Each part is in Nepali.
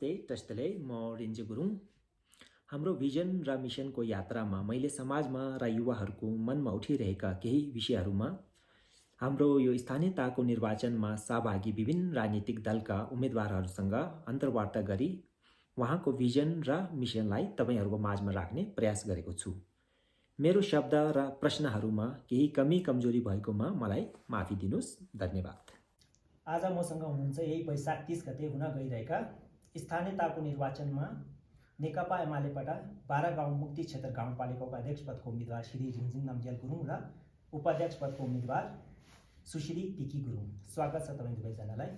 नमस्ते टस्टले म रिन्जु गुरुङ। हाम्रो भिजन र मिसनको यात्रामा मैले समाजमा र युवाहरूको मनमा उठिरहेका केही विषयहरूमा हाम्रो यो स्थानीयताको निर्वाचनमा सहभागी विभिन्न राजनीतिक दलका उम्मेदवारहरूसँग अन्तर्वार्ता गरी उहाँको भिजन र मिसनलाई तपाईहरूको माझमा राख्ने प्रयास गरेको छु। मेरो शब्द र प्रश्नहरूमा केही कमी कमजोरी भएकोमा मलाई माफी दिनुस्। धन्यवाद। आज मसँग हुनुहुन्छ यही वैशाख 30 गते हुन गइरहेका स्थानीयताको निर्वाचनमा नेकपा एमालेबाट 12 गाउँ मुक्ति क्षेत्र गाउँपालिकाको अध्यक्ष पदको उम्मेदवार श्री रिङजिङ नामग्याल गुरुङ र उपाध्यक्ष पदको उम्मेदवार सुश्री टिकी गुरुङ। स्वागत छ तपाईँ दुवैजनालाई।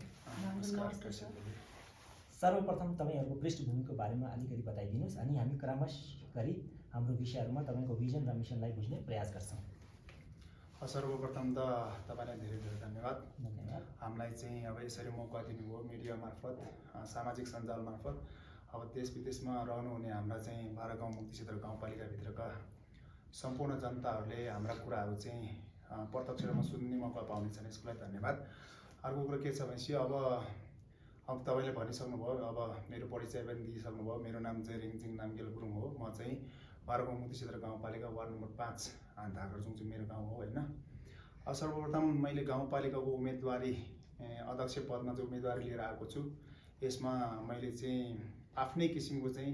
सर्वप्रथम तपाईँहरूको पृष्ठभूमिको बारेमा अलिकति बताइदिनुहोस्, अनि हामी क्रमश गरी हाम्रो विषयहरूमा तपाईँको भिजन र मिसनलाई बुझ्ने प्रयास गर्छौँ। सर्वप्रथम त तपाईँलाई धेरै धेरै धन्यवाद। हामीलाई चाहिँ अब यसरी मौका दिनुभयो मिडिया मार्फत, सामाजिक सञ्जाल मार्फत। अब देश विदेशमा रहनुहुने हाम्रा चाहिँ 12 गाउँ मुक्ति क्षेत्र गाउँपालिकाभित्रका सम्पूर्ण जनताहरूले हाम्रा कुराहरू चाहिँ प्रत्यक्ष रूपमा सुन्ने मौका पाउनेछन्, यसको लागि धन्यवाद। अर्को कुरा के छ भनेपछि अब तपाईँले भनिसक्नुभयो, अब मेरो परिचय पनि दिइसक्नुभयो। मेरो नाम चाहिँ रिङजिङ नामग्याल गुरुङ हो। म चाहिँ 12 गाउँ मुक्ति क्षेत्र गाउँपालिका वार्ड नम्बर 5 धागरजुङ चाहिँ मेरो गाउँ हो होइन। सर्वप्रथम मैले गाउँपालिकाको उम्मेदवारी अध्यक्ष पदमा चाहिँ उम्मेदवारी लिएर आएको छु। यसमा मैले चाहिँ आफ्नै किसिमको चाहिँ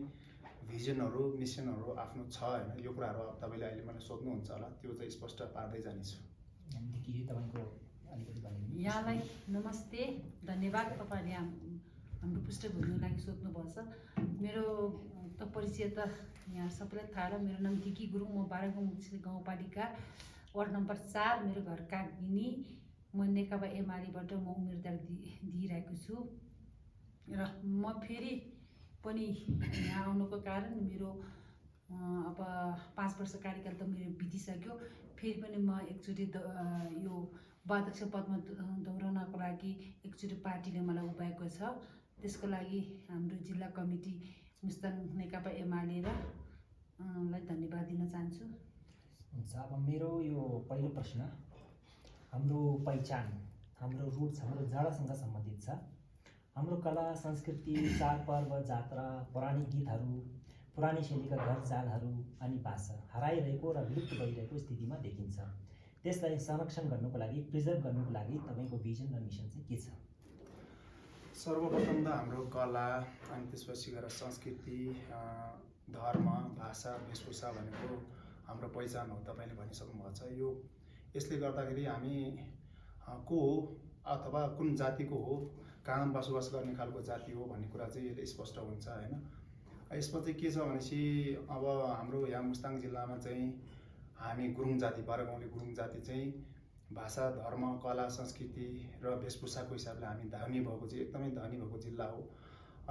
भिजनहरू मिसनहरू आफ्नो छ होइन। यो कुराहरू अब तपाईँले अहिले मलाई सोध्नुहुन्छ होला, त्यो चाहिँ स्पष्ट पार्दै जानेछु। यहाँलाई नमस्ते, धन्यवाद। तपाईँले हाम्रो पृष्ठभूमिको लागि सोध्नुभएको छ। मेरो त परिचय त यहाँ सबैलाई थाहा छ। मेरो नाम टिकी गुरुङ, म 12 गाउँ मुक्ति गाउँपालिका वार्ड नम्बर 4, मेरो घर कागगिनी। म नेकपा एमालेबाट म उम्मेदवारी दिइरहेको छु र म फेरि पनि यहाँ आउनुको कारण मेरो अब 5 वर्ष कार्यकाल त मेरो बितिसक्यो। फेरि पनि म एकचोटि यो उपाध्यक्ष पदमा दौडनको लागि एकचोटि पार्टीले मलाई उभाएको छ। त्यसको लागि हाम्रो जिल्ला कमिटी मुस्ताङ नेकपा एमाले र लाई धन्यवाद दिन चाहन्छु। हुन्छ, अब मेरो यो पहिलो प्रश्न हाम्रो पहिचान, हाम्रो रुट्स, हाम्रो जडासँग सम्बन्धित छ। हाम्रो कला संस्कृति, चाडपर्व, जात्रा, पौराणिक गीतहरू, पुरानी शैलीका घर चालहरू अनि भाषा हराइरहेको र विलुप्त भइरहेको स्थितिमा देखिन्छ। त्यसलाई संरक्षण गर्नुको लागि, प्रिजर्भ गर्नुको लागि तपाईँको भिजन र मिसन चाहिँ के छ? सर्वप्रथम त हाम्रो कला, अनि त्यसपछि गएर संस्कृति, धर्म, भाषा, वेशभूषा भनेको हाम्रो पहिचान हो। तपाईँले भनिसक्नु भएको छ। यो यसले गर्दाखेरि हामी को हो अथवा कुन जातिको हो, कहाँ बसोबास गर्ने खालको जाति हो भन्ने कुरा चाहिँ यसले स्पष्ट हुन्छ होइन। यसमा चाहिँ के छ भनेपछि अब हाम्रो यहाँ मुस्ताङ जिल्लामा चाहिँ हामी गुरुङ जाति, 12 गाउँले गुरुङ जाति चाहिँ भाषा, धर्म, कला, संस्कृति र वेशभूषाको हिसाबले हामी धनी भएको चाहिँ एकदमै धनी भएको जिल्ला हो।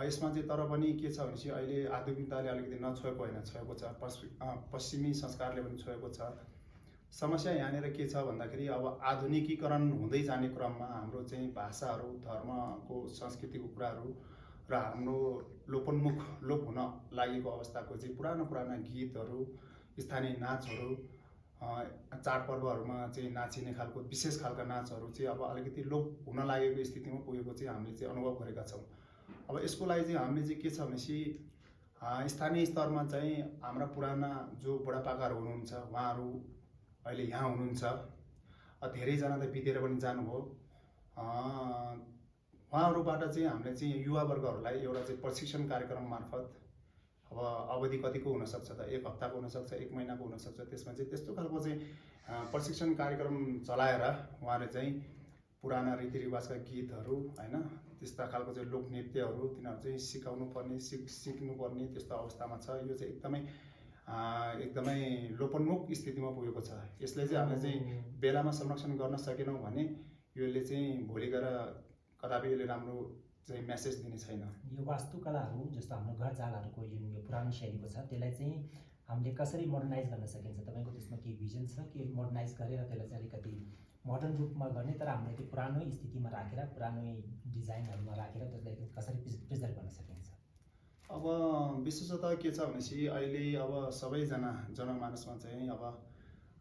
यसमा चाहिँ तर पनि के छ भनेपछि अहिले आधुनिकताले अलिकति नछोएको होइन, छोएको छ। पश्चिमी संस्कारले पनि छोएको छ। समस्या यहाँनिर के छ भन्दाखेरि अब आधुनिकीकरण हुँदै जाने क्रममा हाम्रो चाहिँ भाषाहरू, धर्मको, संस्कृतिको कुराहरू र हाम्रो लोप हुन लागेको अवस्थाको चाहिँ पुराना गीतहरू, स्थानीय नाचहरू, चाडपर्वहरूमा चाहिँ नाचिने खालको विशेष खालका नाचहरू चाहिँ अब अलिकति लोप हुन लागेको स्थितिमा पुगेको चाहिँ हामीले चाहिँ अनुभव गरेका छौँ। अब यसको लागि चाहिँ हामीले चाहिँ के छ भनेपछि स्थानीय स्तरमा चाहिँ हाम्रा पुराना जो बुढापाकाहरू हुनुहुन्छ, उहाँहरू अहिले यहाँ हुनुहुन्छ। धेरैजना त बितेर पनि जानुभयो। उहाँहरूबाट चाहिँ हामीले चाहिँ युवावर्गहरूलाई एउटा चाहिँ प्रशिक्षण कार्यक्रम मार्फत, अब अवधि कतिको हुनसक्छ त, 1 हप्ताको हुनसक्छ, 1 महिनाको हुनसक्छ। त्यसमा चाहिँ त्यस्तो खालको चाहिँ प्रशिक्षण कार्यक्रम चलाएर उहाँले चाहिँ पुराना रीतिरिवाजका गीतहरू होइन, त्यस्ता खालको चाहिँ लोकनृत्यहरू तिनीहरू चाहिँ सिक्नुपर्ने त्यस्तो अवस्थामा छ। यो चाहिँ एकदमै लोपोन्मुख स्थितिमा पुगेको छ। यसले चाहिँ हामीले चाहिँ बेलामा संरक्षण गर्न सकेनौँ भने यसले चाहिँ भोलि गएर कदापि यसले राम्रो चाहिँ मेसेज दिने छैन। यो वास्तुकलाहरू जस्तो हाम्रो घर चालहरूको यो पुरानो शैलीको छ, त्यसलाई चाहिँ हामीले कसरी मोडर्नाइज गर्न सकिन्छ? तपाईँको त्यसमा के भिजन छ कि मोडर्नाइज गरेर त्यसलाई चाहिँ अलिकति मोडर्न रूपमा गर्ने, तर हामीले त्यो पुरानै स्थितिमा राखेर, पुरानै डिजाइनहरूमा राखेर त्यसलाई कसरी प्रिजर्भ गर्न सकिन्छ? अब विशेषतः के छ भनेपछि अहिले अब सबैजना जनमानसमा चाहिँ अब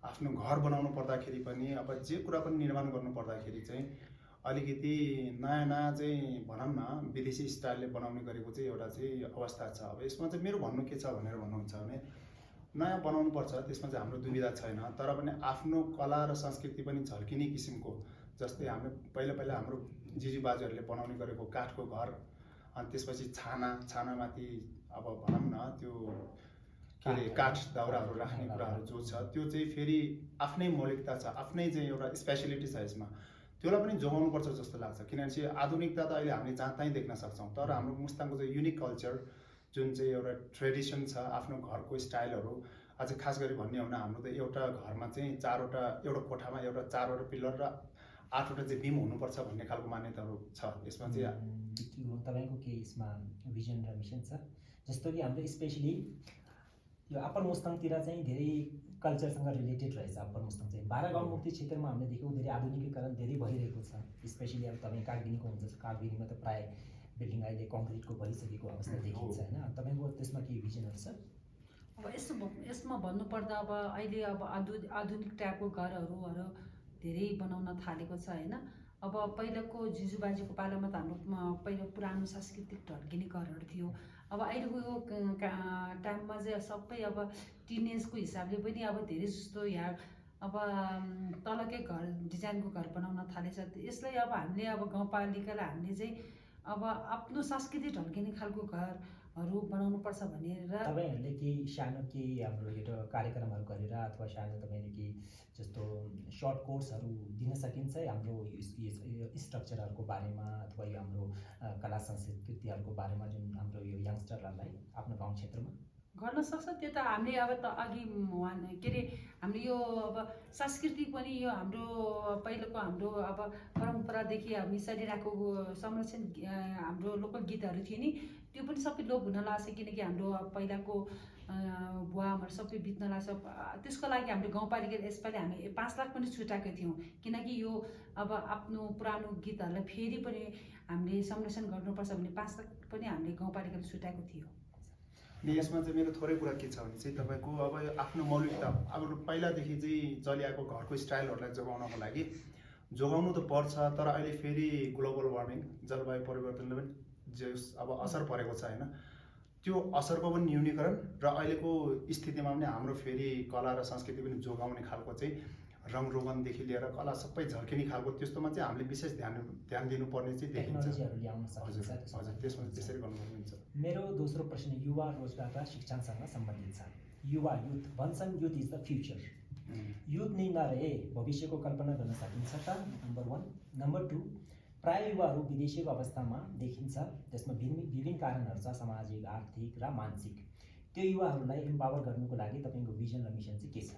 आफ्नो घर बनाउनु पर्दाखेरि पनि, अब जे कुरा पनि निर्माण गर्नु पर्दाखेरि चाहिँ अलिकति नयाँ नयाँ चाहिँ भनौँ न विदेशी स्टाइलले बनाउने गरेको चाहिँ एउटा चाहिँ अवस्था छ। अब यसमा चाहिँ मेरो भन्नु के छ भनेर भन्नुहुन्छ भने नयाँ बनाउनुपर्छ, त्यसमा चाहिँ हाम्रो दुविधा छैन। तर पनि आफ्नो कला र संस्कृति पनि झल्किने किसिमको, जस्तै हामीले पहिला पहिला हाम्रो जिजुबाजुहरूले बनाउने गरेको काठको घर, अनि त्यसपछि छानामाथि अब भनौँ न त्यो के अरे काठ दाउराहरू राख्ने कुराहरू जो छ त्यो चाहिँ फेरि आफ्नै मौलिकता छ, आफ्नै चाहिँ एउटा स्पेसिलिटी छ यसमा। त्यसलाई पनि जोगाउनुपर्छ जस्तो लाग्छ, किनभने चाहिँ आधुनिकता त अहिले हामीले जहाँ तहीँ देख्न सक्छौँ, तर हाम्रो मुस्ताङको चाहिँ युनिक कल्चर जुन चाहिँ एउटा ट्रेडिसन छ, आफ्नो घरको स्टाइलहरू, अझ खास गरी भन्ने हो भने हाम्रो त एउटा घरमा चाहिँ एउटा कोठामा एउटा 4वटा पिलर र 8वटा चाहिँ बिम हुनुपर्छ भन्ने खालको मान्यताहरू छ। यसमा चाहिँ तपाईँको के यसमा भिजन र मिसन छ? जस्तो कि हाम्रो स्पेसली यो अप्पर मुस्ताङतिर चाहिँ धेरै कल्चरसँग रिलेटेड रहेछ। अप्पर मुस्ताङ चाहिँ बाह्रगाउँ मुक्ति क्षेत्रमा हामीले देख्यौँ धेरै आधुनिकीकरण धेरै भइरहेको छ। स्पेसली अब तपाईँ कागबिनीको हुन्छ, कागबिनीमा त प्राय बिल्डिङ अहिले कङ्क्रिटको भइसकेको अवस्था देखिन्छ होइन। तपाईँको त्यसमा के भिजनहरू छ? अब यसमा भन्नुपर्दा अब अहिले अब आधुनिक टाइपको घरहरू धेरै बनाउन थालेको छ होइन। अब पहिलाको जिजुबाजुको पालामा त हाम्रो पहिला पुरानो सांस्कृतिक ढल्किने घरहरू थियो। अब अहिलेको यो टाइममा चाहिँ सबै अब टिनेजको हिसाबले पनि अब धेरै जस्तो यहाँ अब तलकै घर डिजाइनको घर बनाउन थालेछ। यसलाई अब हामीले अब गाउँपालिकालाई हामीले चाहिँ अब आफ्नो संस्कृति ढल्किने खालको घरहरू बनाउनुपर्छ भनेर तपाईँहरूले केही सानो केही हाम्रो यो कार्यक्रमहरू गरेर अथवा सानो तपाईँले केही जस्तो सर्ट कोर्सहरू दिन सकिन्छ हाम्रो स्ट्रक्चरहरूको बारेमा अथवा यो हाम्रो कला संस्कृतिहरूको बारेमा जुन हाम्रो यो यङ्स्टरहरूलाई आफ्नो गाउँ क्षेत्रमा गर्न सक्छ? त्यो त हामीले अब त अघि के अरे हाम्रो यो अब संस्कृति पनि यो हाम्रो पहिलाको हाम्रो अब परम्परादेखि हामी चलिरहेको संरक्षण हाम्रो लोकल गीतहरू थियो नि, त्यो पनि सबै लोप हुन लाग्छ। किनकि हाम्रो पहिलाको बुवाहरू सबै बित्न लाग्छ। त्यसको लागि हाम्रो गाउँपालिकाले यसपालि हामी 5 लाख पनि छुट्याएको थियौँ, किनकि यो अब आफ्नो पुरानो गीतहरूलाई फेरि पनि हामीले संरक्षण गर्नुपर्छ भने 5 लाख पनि हामीले गाउँपालिकाले छुट्याएको थियो। अनि यसमा चाहिँ मेरो थोरै कुरा के छ भने चाहिँ तपाईँको अब आफ्नो मौलिकता अब पहिलादेखि चाहिँ चलिआएको घरको स्टाइलहरूलाई जोगाउनको लागि जोगाउनु त पर्छ, तर अहिले फेरि ग्लोबल वार्मिङ जलवायु परिवर्तनले पनि जो अब असर परेको छ होइन, त्यो असरको पनि न्यूनीकरण र अहिलेको स्थितिमा पनि हाम्रो फेरि कला र संस्कृति पनि जोगाउने खालको चाहिँ रङरोगनदेखि लिएर कला सबै झल्किने खालको त्यस्तोमा चाहिँ हामीले विशेष ध्यान दिनुपर्ने चाहिँ देखिन्छ। टेक्नोलोजीहरू ल्याउन सकिन्छ। हजुर त्यसमा त्यसरी गर्नुपर्ने हुन्छ। मेरो दोस्रो प्रश्न युवा रोजगार र शिक्षणसँग सम्बन्धित छ। युवा युथ भन्छन् youth is the future. Youth नै नरहे भविष्यको कल्पना गर्न सकिन्छ त? नम्बर 1। नम्बर 2, प्राय युवाहरू विदेशीको अवस्थामा देखिन्छ, त्यसमा विभिन्न कारणहरू छ, सामाजिक, आर्थिक र मानसिक। त्यो युवाहरूलाई एम्पावर गर्नुको लागि तपाईँको भिजन र मिसन चाहिँ के छ?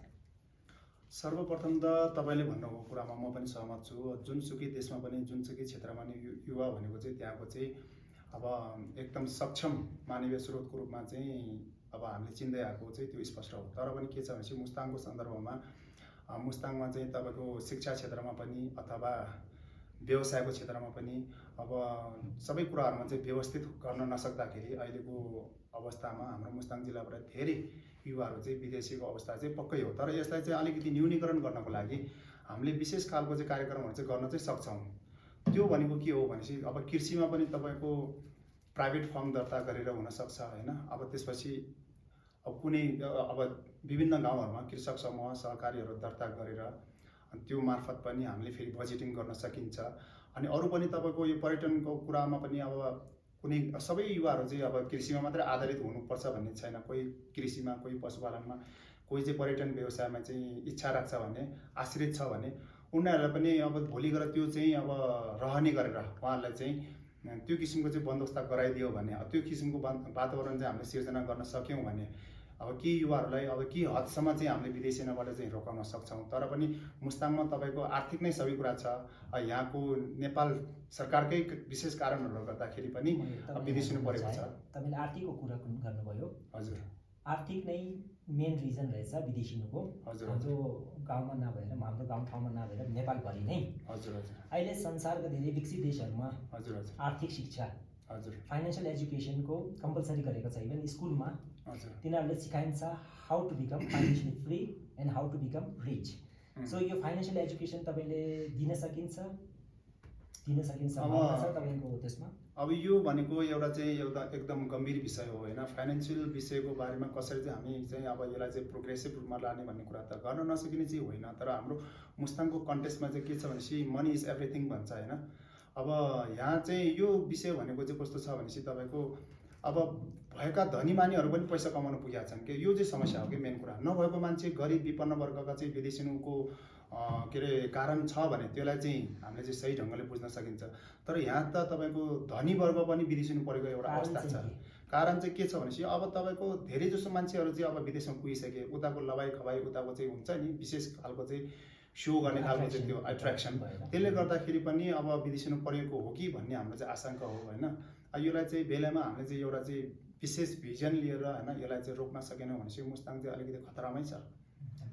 सर्वप्रथम त तपाईँले भन्नुभएको कुरामा म पनि सहमत छु। जुनसुकै देशमा पनि जुनसुकै क्षेत्रमा पनि युवा भनेको चाहिँ त्यहाँको चाहिँ अब एकदम सक्षम मानवीय स्रोतको रूपमा चाहिँ अब हामीले चिन्दै आएको चाहिँ त्यो स्पष्ट हो। तर पनि के छ भनेपछि मुस्ताङको सन्दर्भमा मुस्ताङमा चाहिँ तपाईँको शिक्षा क्षेत्रमा पनि अथवा व्यवसायको क्षेत्रमा पनि अब सबै कुराहरूमा चाहिँ व्यवस्थित गर्न नसक्दाखेरि अहिलेको अवस्थामा हाम्रो मुस्ताङ जिल्लाबाट धेरै युवाहरू चाहिँ विदेशीको अवस्था चाहिँ पक्कै हो। तर यसलाई चाहिँ अलिकति न्यूनीकरण गर्नको लागि हामीले विशेष खालको चाहिँ कार्यक्रमहरू चाहिँ गर्न चाहिँ सक्छौँ। त्यो भनेको के हो भनेपछि अब कृषिमा पनि तपाईँको प्राइभेट फर्म दर्ता गरेर हुनसक्छ होइन। अब त्यसपछि अब कुनै अब विभिन्न गाउँहरूमा कृषक समूह सहकारीहरू दर्ता गरेर त्यो मार्फत पनि हामीले फेरि बजेटिङ गर्न सकिन्छ। अनि अरू पनि तपाईँको यो पर्यटनको कुरामा पनि अब कुनै सबै युवाहरू चाहिँ अब कृषिमा मात्रै आधारित हुनुपर्छ भन्ने छैन। कोही कृषिमा, कोही पशुपालनमा, कोही चाहिँ पर्यटन व्यवसायमा चाहिँ इच्छा राख्छ भने, आश्रित छ भने उनीहरूलाई पनि अब भोलि गएर त्यो चाहिँ अब रहने गरेर उहाँहरूलाई चाहिँ त्यो किसिमको चाहिँ बन्दोबस्त गराइदियो भने, त्यो किसिमको वातावरण चाहिँ हामीले सिर्जना गर्न सक्यौँ भने अब के युवाहरूलाई अब के हदसम्म चाहिँ हामीले विदेशीबाट चाहिँ रोकाउन सक्छौँ। तर पनि मुस्ताङमा तपाईँको आर्थिक नै सबै कुरा छ। यहाँको नेपाल सरकारकै विशेष कारणहरूले गर्दाखेरि पनि विदेशिनु परेको छ। तपाईँले आर्थिकको कुरा गर्नुभयो। हजुर, आर्थिक नै मेन रिजन रहेछ विदेशिनुको। हजुर, हाम्रो गाउँमा नभएर, हाम्रो गाउँठाउँमा नभएर नेपालभरि नै हजुर हजुर अहिले संसारका धेरै विकसित देशहरूमा हजुर हजुर आर्थिक शिक्षा, हजुर फाइनेन्सियल एजुकेसनको कम्पलसरी गरेको छ। इभन स्कुलमा हजुर तिनीहरूले सिकाइन्छ how to become financially free and how to become rich. So यो फाइनेन्सियल एजुकेसन तपाईँले दिन सकिन्छ? दिन सकिने सम्भावना छ तपाईँको त्यसमा? अब यो भनेको एउटा एकदम गम्भीर विषय हो होइन। फाइनेन्सियल विषयको बारेमा कसरी चाहिँ हामी चाहिँ अब यसलाई चाहिँ प्रोग्रेसिभ रूपमा लाने भन्ने कुरा त गर्न नसकिने चाहिँ होइन। तर हाम्रो मुस्ताङको कन्टेक्स्टमा चाहिँ के छ भनेपछि मनी इज एभ्रिथिङ भन्छ होइन। अब यहाँ चाहिँ यो विषय भनेको चाहिँ कस्तो छ भनेपछि तपाईँको अब भएका धनी मानीहरू पनि पैसा कमाउन पुगेका छन् कि यो चाहिँ समस्या हो कि मेन कुरा। नभएको मान्छे गरिब विपन्न वर्गका चाहिँ विदेशिनुको के अरे कारण छ भने त्यसलाई चाहिँ हामीले चाहिँ सही ढङ्गले बुझ्न सकिन्छ। तर यहाँ त तपाईँको धनी वर्ग पनि विदेशिनु परेको एउटा अवस्था छ। कारण चाहिँ के छ भनेपछि अब तपाईँको धेरै जसो मान्छेहरू चाहिँ अब विदेशमा पुगिसके, उताको लवाई खवाई उताको चाहिँ हुन्छ नि विशेष खालको चाहिँ सो गर्ने खालको चाहिँ त्यो एट्र्याक्सन, त्यसले गर्दाखेरि पनि अब विदेशिनु परेको हो कि भन्ने हाम्रो चाहिँ आशंका हो होइन। यसलाई चाहिँ बेलामा हामीले चाहिँ एउटा चाहिँ विशेष भिजन लिएर होइन यसलाई चाहिँ रोक्न सकेनौँ भनेपछि मुस्ताङ चाहिँ अलिकति खतरामै छ।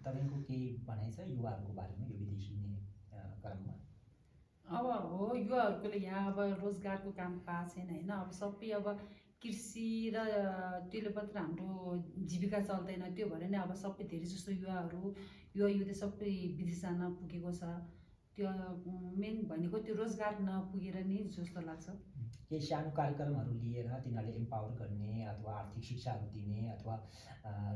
तपाईँको केही भनाइ छ युवाहरूको बारेमा यो विदेशिने क्रममा? अब हो युवाहरूले यहाँ अब रोजगारको काम पाएको छैन होइन। अब सबै अब कृषि र त्यसले मात्र हाम्रो जीविका चल्दैन, त्यो भएर नै अब सबै धेरै जस्तो युवा युवती सबै विदेश जान पुगेको छ। त्यो मेन भनेको त्यो रोजगार नपुगेर नै जस्तो लाग्छ। केही सानो कार्यक्रमहरू लिएर तिनीहरूले इम्पावर गर्ने अथवा आर्थिक शिक्षाहरू दिने अथवा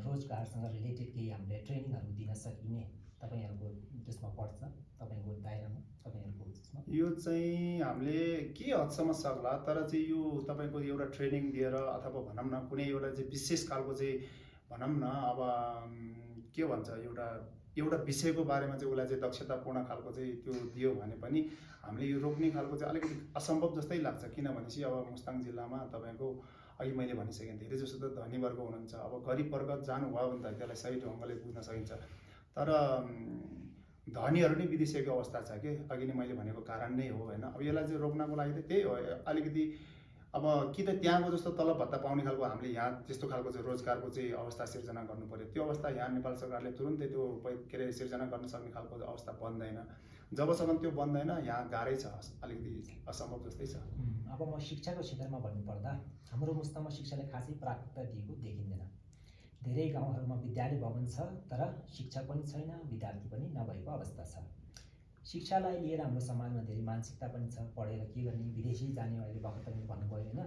रोजगारसँग रिलेटेड केही हामीले ट्रेनिङहरू दिन सकिने तपाईँहरूको त्यसमा पर्छ, तपाईँको दायरामा, तपाईँहरूको त्यसमा? यो चाहिँ हामीले के हदसम्म सक्ला, तर चाहिँ यो तपाईँको एउटा ट्रेनिङ दिएर अथवा भनौँ न कुनै एउटा चाहिँ विशेष खालको चाहिँ भनौँ न अब के भन्छ एउटा विषयको बारेमा चाहिँ उसलाई चाहिँ दक्षतापूर्ण खालको चाहिँ त्यो दियो भने पनि हामीले यो रोक्ने खालको चाहिँ अलिकति असम्भव जस्तै लाग्छ। किनभनेपछि अब मुस्ताङ जिल्लामा तपाईँको अघि मैले भनिसकेँ धेरै जस्तो त धनी वर्ग हुनुहुन्छ। अब गरिब वर्ग जानुभयो भने त त्यसलाई सही ढङ्गले बुझ्न सकिन्छ। तर धनीहरू नै बिर्सिएको अवस्था छ कि अघि नै मैले भनेको कारण नै हो होइन। अब यसलाई चाहिँ रोक्नको लागि चाहिँ त्यही हो, अलिकति अब कि त त्यहाँको जस्तो तलब भत्ता पाउने खालको हामीले यहाँ त्यस्तो खालको चाहिँ रोजगारको चाहिँ अवस्था सिर्जना गर्नु पर्यो। त्यो अवस्था यहाँ नेपाल सरकारले तुरुन्तै त्यो के अरे सिर्जना गर्न सक्ने खालको अवस्था बन्दैन। जबसम्म त्यो बन्दैन यहाँ गाह्रै छ, अलिकति असम्भव जस्तै छ। अब म शिक्षाको क्षेत्रमा भन्नुपर्दा हाम्रो मुस्ताङमा शिक्षाले खासै प्राथमिकता दिएको देखिँदैन। धेरै गाउँहरूमा विद्यालय भवन छ तर शिक्षक पनि छैन, विद्यार्थी पनि नभएको अवस्था छ। शिक्षालाई लिएर हाम्रो समाजमा धेरै मानसिकता पनि छ, पढेर के गर्ने, विदेशी जाने, अहिले भर्खर तपाईँले भन्नुभयो होइन।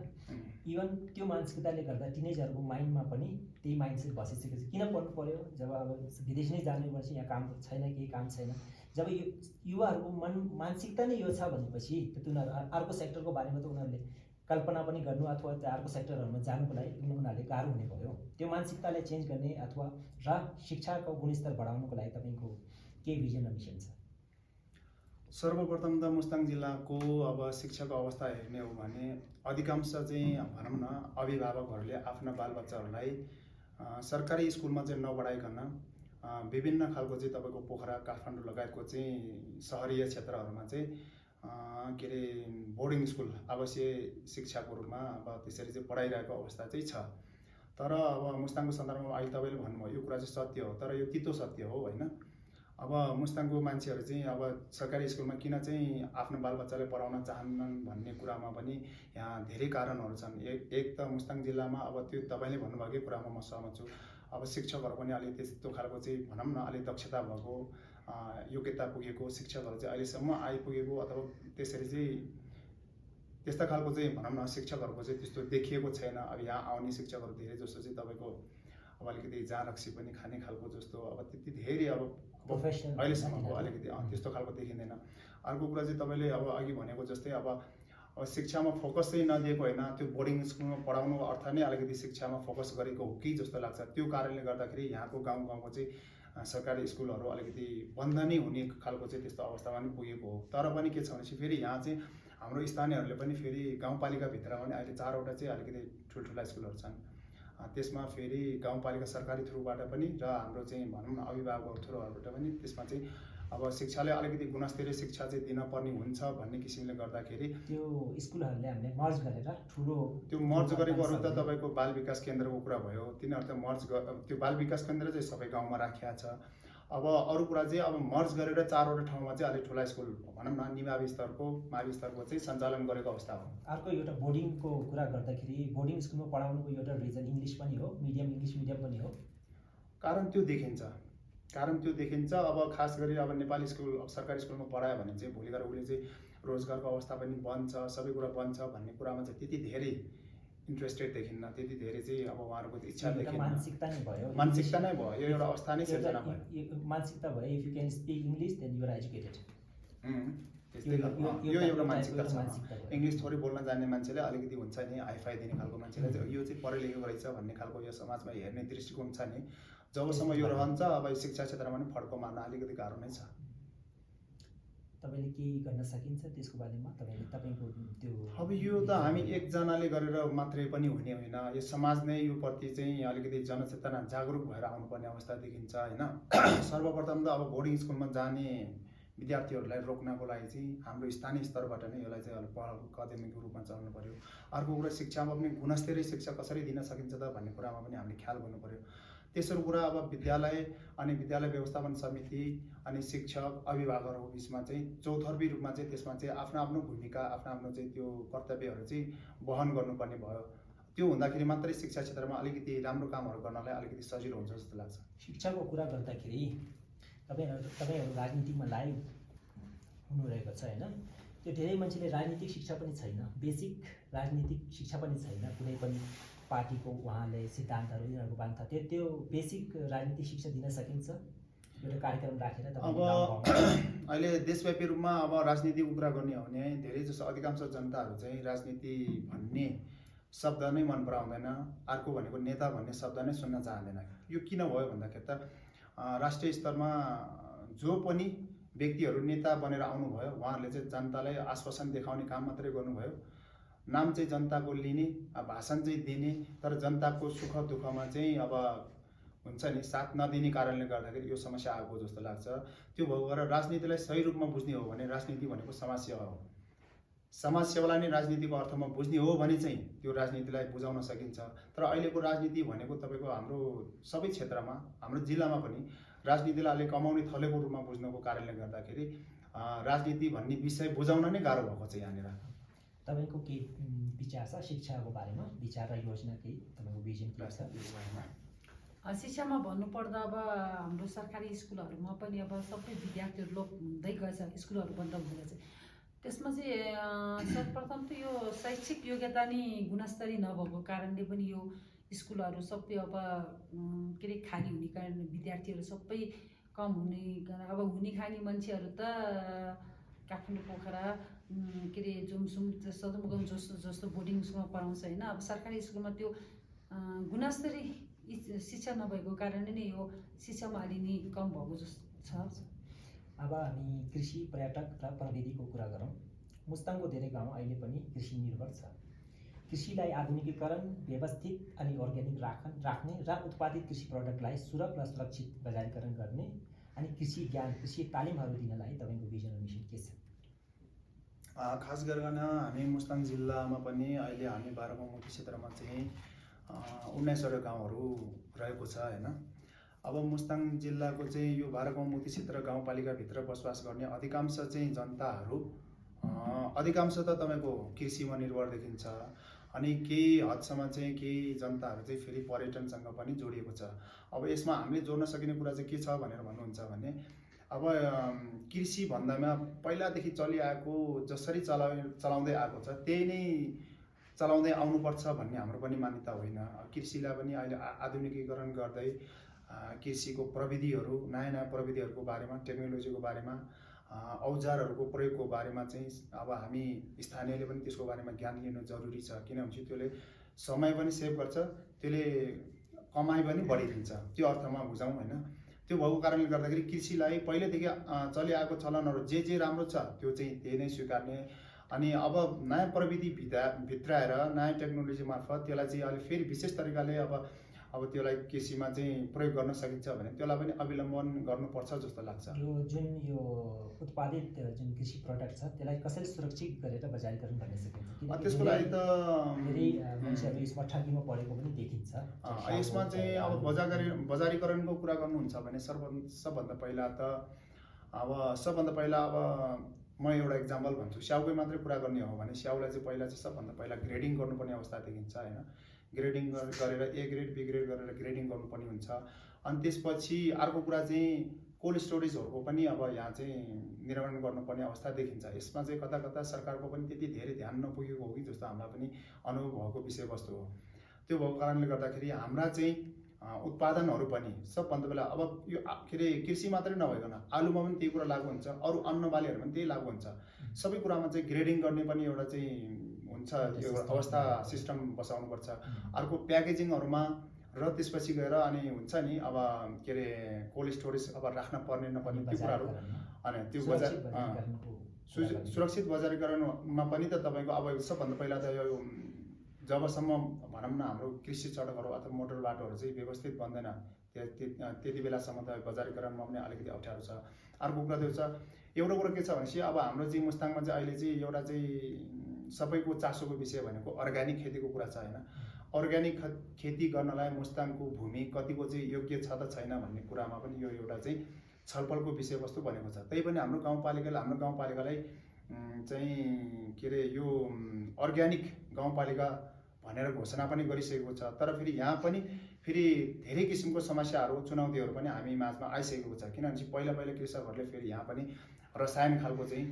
इभन त्यो मानसिकताले गर्दा टिनेजहरूको माइन्डमा पनि त्यही माइन्डसेट बसिसकेको छ। किन पढ्नु पर्यो जब अब विदेश नै जाने भनेपछि यहाँ काम छैन, केही काम छैन। जब यो युवाहरूको मानसिकता नै यो छ भनेपछि उनीहरू अर्को सेक्टरको बारेमा त उनीहरूले कल्पना पनि गर्नु अथवा अर्को सेक्टरहरूमा जानुको लागि उनीहरूले गाह्रो हुने भयो। त्यो मानसिकतालाई चेन्ज गर्ने अथवा र शिक्षाको गुणस्तर बढाउनुको लागि तपाईँको के भिजन र मिसन छ? सर्वप्रथम त मुस्ताङ जिल्लाको अब शिक्षाको अवस्था हेर्ने हो भने अधिकांश चाहिँ भनौँ न अभिभावकहरूले आफ्ना बालबच्चाहरूलाई सरकारी स्कुलमा चाहिँ नपढाइकन विभिन्न खालको चाहिँ तपाईँको पोखरा, काठमाडौँ लगायतको चाहिँ सहरीय क्षेत्रहरूमा चाहिँ के अरे बोर्डिङ स्कुल आवासीय शिक्षाको रूपमा अब त्यसरी चाहिँ पढाइरहेको अवस्था चाहिँ छ। तर अब मुस्ताङको सन्दर्भमा अहिले तपाईँले भन्नुभयो यो कुरा चाहिँ सत्य हो, तर यो तितो सत्य हो होइन। अब मुस्ताङको मान्छेहरू चाहिँ अब सरकारी स्कुलमा किन चाहिँ आफ्नो बालबच्चालाई पढाउन चाहन्नन् भन्ने कुरामा पनि यहाँ धेरै कारणहरू छन्। एक त मुस्ताङ जिल्लामा अब त्यो तपाईँले भन्नुभएकै कुरामा म सहमत छु। अब शिक्षकहरू पनि अलिक त्यस्तो खालको चाहिँ भनौँ न अलिक दक्षता भएको योग्यता पुगेको शिक्षकहरू चाहिँ अहिलेसम्म आइपुगेको अथवा त्यसरी चाहिँ त्यस्ता खालको चाहिँ भनौँ न शिक्षकहरूको चाहिँ त्यस्तो देखिएको छैन। अब यहाँ आउने शिक्षकहरू धेरै जस्तो चाहिँ तपाईँको अब अलिकति जहाँ रक्सी पनि खाने खालको जस्तो अब त्यति धेरै अब अहिलेसम्मको अलिकति त्यस्तो खालको देखिँदैन। अर्को कुरा चाहिँ तपाईँले अब अघि भनेको जस्तै अब शिक्षामा फोकस चाहिँ नदिएको होइन, त्यो बोर्डिङ स्कुलमा पढाउनुको अर्थ नै अलिकति शिक्षामा फोकस गरेको हो कि जस्तो लाग्छ। त्यो कारणले गर्दाखेरि यहाँको गाउँको चाहिँ सरकारी स्कुलहरू अलिकति बन्द नै हुने खालको चाहिँ त्यस्तो अवस्थामा पनि पुगेको हो। तर पनि के छ भनेपछि फेरि यहाँ चाहिँ हाम्रो स्थानीयहरूले पनि फेरि गाउँपालिकाभित्रमा पनि अहिले 4वटा चाहिँ अलिकति ठुल्ठुला स्कुलहरू छन्। त्यसमा फेरि गाउँपालिका सरकारी थ्रुबाट पनि र हाम्रो चाहिँ भनौँ न अभिभावकहरू थ्रुबाट पनि त्यसमा चाहिँ अब शिक्षाले अलिकति गुणस्तरीय शिक्षा चाहिँ दिनपर्ने हुन्छ भन्ने किसिमले गर्दाखेरि त्यो स्कुलहरूले हामीले मर्ज गरेर ठुलो त्यो मर्ज गरेकोहरू त तपाईँको बाल विकास केन्द्रको कुरा भयो। तिनीहरू त त्यो बाल विकास केन्द्र चाहिँ सबै गाउँमा राखिया छ। अब अरू कुरा चाहिँ अब मर्ज गरेर 4वटा ठाउँमा चाहिँ अलिक ठुला स्कुल भनौँ न निमावि स्तरको मावि स्तरको चाहिँ सञ्चालन गरेको अवस्था हो। अर्को एउटा बोर्डिङको कुरा गर्दाखेरि बोर्डिङ स्कुलमा पढाउनुको एउटा रिजन इङ्ग्लिस पनि हो, इङ्ग्लिस मिडियम पनि हो। कारण त्यो देखिन्छ कारण त्यो देखिन्छ। अब खास गरी अब नेपाली स्कुल अब सरकारी स्कुलमा पढायो भने चाहिँ भोलि गएर उसले चाहिँ रोजगारको अवस्था पनि बन्छ, सबै कुरा बन्छ भन्ने कुरामा चाहिँ त्यति धेरै इन्ट्रेस्टेड देखिन्न, त्यति धेरै चाहिँ अब उहाँहरूको इच्छा एउटा देखिन्न। मानसिकता नै भयो, मानसिकता नै भयो, यो एउटा अवस्था नै सिर्जना भयो। मानसिकता भयो, if you can speak English then you are educated. यो एउटा मानसिकता छ। भयो। इङ्ग्लिस थोरै बोल्न जान्ने मान्छेले अलिकति हुन्छ नि हाइफाई दिने खालको मान्छेले चाहिँ यो चाहिँ पढे लेखेको रहेछ भन्ने खालको यो समाजमा हेर्ने दृष्टिकोण छ नि, जबसम्म यो रहन्छ अब शिक्षा क्षेत्रमा पनि फड्को मार्न अलिकति गाह्रो नै छ। तपाईँले केही गर्न सकिन्छ त्यसको बारेमा? तपाईँको त्यो अब यो त हामी एकजनाले गरेर मात्रै पनि हुने होइन, यो समाज नै यो प्रति चाहिँ अलिकति जनचेतना जागरुक भएर आउनुपर्ने अवस्था देखिन्छ होइन। सर्वप्रथम त अब बोर्डिङ स्कुलमा जाने विद्यार्थीहरूलाई रोक्नको लागि चाहिँ हाम्रो स्थानीय स्तरबाट नै यसलाई चाहिँ अलिक पहल कदमीको रूपमा चल्नु पर्यो। अर्को कुरा शिक्षामा पनि गुणस्तरीय शिक्षा कसरी दिन सकिन्छ त भन्ने कुरामा पनि हामीले ख्याल गर्नु पर्यो। तेस्रो कुरा अब विद्यालय अनि विद्यालय व्यवस्थापन समिति अनि शिक्षक अभिभावकहरूको बिचमा चाहिँ चौतर्फी रूपमा चाहिँ त्यसमा चाहिँ आफ्नो आफ्नो भूमिका आफ्नो आफ्नो चाहिँ त्यो कर्तव्यहरू चाहिँ वहन गर्नुपर्ने भयो। त्यो हुँदाखेरि मात्रै शिक्षा क्षेत्रमा अलिकति राम्रो कामहरू गर्नलाई अलिकति सजिलो हुन्छ जस्तो लाग्छ। शिक्षाको कुरा गर्दाखेरि तपाईँहरू राजनीतिमा लाइभ हुनुभएको छ होइन। त्यो धेरै मान्छेले राजनीतिक शिक्षा पनि छैन, बेसिक राजनीतिक शिक्षा पनि छैन, कुनै पनि पार्टीको उहाँले सिद्धान्तहरू यिनीहरूको बान्था त्यो बेसिक राजनीतिक शिक्षा दिन सकिन्छ एउटा कार्यक्रम राखेर? अब अहिले देशव्यापी रूपमा अब राजनीतिको कुरा गर्ने हो भने धेरै जसो अधिकांश जनताहरू चाहिँ राजनीति भन्ने शब्द नै मन पराउँदैन, अर्को भनेको नेता भन्ने शब्द नै सुन्न चाहँदैन। यो किन भयो भन्दाखेरि त राष्ट्रिय स्तरमा जो पनि व्यक्तिहरू नेता बनेर आउनुभयो उहाँहरूले चाहिँ जनतालाई आश्वासन देखाउने काम मात्रै गर्नुभयो, नाम चाहिँ जनताको लिने, भाषण चाहिँ दिने, तर जनताको सुख दुःखमा चाहिँ अब हुन्छ नि साथ नदिने कारणले गर्दाखेरि यो समस्या आएको जस्तो लाग्छ। त्यो भएको गरेर राजनीतिलाई सही रूपमा बुझ्ने हो भने राजनीति भनेको समाजसेवा हो, समाजसेवालाई नै राजनीतिको अर्थमा बुझ्ने हो भने चाहिँ त्यो राजनीतिलाई बुझाउन सकिन्छ। तर अहिलेको राजनीति भनेको तपाईँको हाम्रो सबै क्षेत्रमा हाम्रो जिल्लामा पनि राजनीतिलाई अलिक कमाउने थलेको रूपमा बुझ्नुको कारणले गर्दाखेरि राजनीति भन्ने विषय बुझाउन नै गाह्रो भएको छ यहाँनिर। तपाईँको केही विचार छ शिक्षाको बारेमा? विचार र योजना केही तपाईँको भिजन के छ? शिक्षामा भन्नुपर्दा अब हाम्रो सरकारी स्कुलहरूमा पनि अब सबै विद्यार्थीहरू लोप हुँदै गएछ, स्कुलहरू बन्द हुँदै गएछ। त्यसमा चाहिँ सर्वप्रथम त यो शैक्षिक योग्यता नै गुणस्तरीय नभएको कारणले पनि यो स्कुलहरू सबै अब के अरे खाली हुने कारण विद्यार्थीहरू सबै कम हुने, अब हुने खाने मान्छेहरू त काठमाडौँ पोखरा के अरे जुमसुम सदरमुकाम जस्तो बोर्डिङ स्कुलमा पढाउँछ होइन। अब सरकारी स्कुलमा त्यो गुणस्तरीय शिक्षा नभएको कारणले नै यो शिक्षामा अलि नै कम भएको जस्तो छ। अब हामी कृषि, पर्यटक र प्रविधिको कुरा गरौँ। मुस्ताङको धेरै गाउँ अहिले पनि कृषि निर्भर छ। कृषिलाई आधुनिकीकरण, व्यवस्थित अनि अर्ग्यानिक राख्ने र उत्पादित कृषि प्रडक्टलाई सुलभ र सुरक्षित बजारीकरण गर्ने अनि कृषि ज्ञान, कृषि तालिमहरू दिनलाई तपाईँको भिजन र मिसन के छ? खास गरिकन हामी मुस्ताङ जिल्लामा पनि अहिले हामी 12 गाउँमुक्ति क्षेत्रमा चाहिँ 19वटा गाउँहरू रहेको छ होइन। अब मुस्ताङ जिल्लाको चाहिँ यो 12 गाउँमुक्ति क्षेत्र गाउँपालिकाभित्र बसोबास गर्ने अधिकांश चाहिँ जनताहरू अधिकांश त तपाईँको कृषिमा निर्भर देखिन्छ अनि केही हदसम्म चाहिँ केही जनताहरू चाहिँ फेरि पर्यटनसँग पनि जोडिएको छ। अब यसमा हामीले जोड्न सकिने कुरा चाहिँ के छ भनेर भन्नुहुन्छ भने अब कृषि भन्दामा पहिलादेखि चलिआएको जसरी चलाउँदै आएको छ त्यही नै चलाउँदै आउनुपर्छ भन्ने हाम्रो पनि मान्यता होइन। कृषिलाई पनि अहिले आधुनिकीकरण गर्दै कृषिको प्रविधिहरू नयाँ नयाँ प्रविधिहरूको बारेमा, टेक्नोलोजीको बारेमा, औजारहरूको प्रयोगको बारेमा चाहिँ अब हामी स्थानीयले पनि त्यसको बारेमा ज्ञान लिनु जरुरी छ। किनभने त्यसले समय पनि सेभ गर्छ, त्यसले कमाइ पनि बढिदिन्छ, त्यो अर्थमा बुझौँ होइन। त्यो भएको कारणले गर्दाखेरि कृषिलाई पहिलेदेखि चलिआएको चलनहरू जे राम्रो छ त्यो चाहिँ त्यही नै स्वीकार्ने अनि अब नयाँ प्रविधि भित्राएर नयाँ टेक्नोलोजी मार्फत त्यसलाई चाहिँ अहिले फेरि विशेष तरिकाले अब त्यसलाई कृषिमा चाहिँ प्रयोग गर्न सकिन्छ भने त्यसलाई पनि अवलम्बन गर्नुपर्छ जस्तो लाग्छ। यो जुन यो उत्पादित जुन कृषि प्रडक्ट छ त्यसलाई कसरी सुरक्षित गरेर बजारीकरण गर्न सकिन्छ? त्यसको लागि त धेरै मान्छेहरू यसमा ठगीमा परेको पनि देखिन्छ। यसमा चाहिँ अब बजारीकरणको कुरा गर्नुहुन्छ भने सबभन्दा पहिला अब म एउटा इक्जाम्पल भन्छु। स्याउकै मात्रै कुरा गर्ने हो भने स्याउलाई चाहिँ पहिला चाहिँ सबभन्दा पहिला ग्रेडिङ गर्नुपर्ने अवस्था देखिन्छ होइन। ग्रेडिङ गरेर ए ग्रेड बी ग्रेड गरेर ग्रेडिङ गर्नुपर्ने हुन्छ अनि त्यसपछि अर्को कुरा चाहिँ कोल्ड स्टोरेजहरूको पनि अब यहाँ चाहिँ निर्माण गर्नुपर्ने अवस्था देखिन्छ। यसमा चाहिँ कता कता सरकारको पनि त्यति धेरै ध्यान नपुगेको हो कि जस्तो हामीलाई पनि अनुभव भएको विषयवस्तु हो। त्यो भएको कारणले गर्दाखेरि हाम्रा चाहिँ उत्पादनहरू पनि सबभन्दा पहिला अब यो के अरे कृषि मात्रै नभइकन आलुमा पनि त्यही कुरा लागु हुन्छ, अरू अन्न बालीहरूमा पनि त्यही लागु हुन्छ। सबै कुरामा चाहिँ ग्रेडिङ गर्ने पनि एउटा चाहिँ हुन्छ, यो अवस्था सिस्टम बसाउनुपर्छ। अर्को प्याकेजिङहरूमा र त्यसपछि गएर अनि हुन्छ नि अब के अरे कोल्ड स्टोरेज अब राख्न पर्ने नपर्ने त्यो कुराहरू, अनि त्यो बजार सुरक्षित बजारीकरणमा पनि त तपाईँको अब सबभन्दा पहिला त यो जबसम्म भनौँ न हाम्रो कृषि सडकहरू अथवा मोटर बाटोहरू चाहिँ व्यवस्थित बन्दैन त्यति बेलासम्म त बजारीकरणमा पनि अलिकति अप्ठ्यारो छ। अर्को कुरा त्यो छ, एउटा कुरा के छ भनेपछि अब हाम्रो चाहिँ मुस्ताङमा चाहिँ अहिले चाहिँ एउटा चाहिँ सबैको चासोको विषय भनेको अर्ग्यानिक खेतीको कुरा छ होइन। अर्ग्यानिक खेती गर्नलाई मुस्ताङको भूमि कतिको चाहिँ योग्य छ त छैन भन्ने कुरामा पनि यो एउटा चाहिँ छलफलको विषयवस्तु बनेको छ। तैपनि हाम्रो गाउँपालिकालाई चाहिँ के अरे यो अर्ग्यानिक गाउँपालिका भनेर घोषणा पनि गरिसकेको छ। तर फेरि यहाँ पनि फेरि धेरै किसिमको समस्याहरू चुनौतीहरू पनि हामी माझमा आइसकेको छ। किनभने पहिला कृषकहरूले फेरि यहाँ पनि रसायन खालको चाहिँ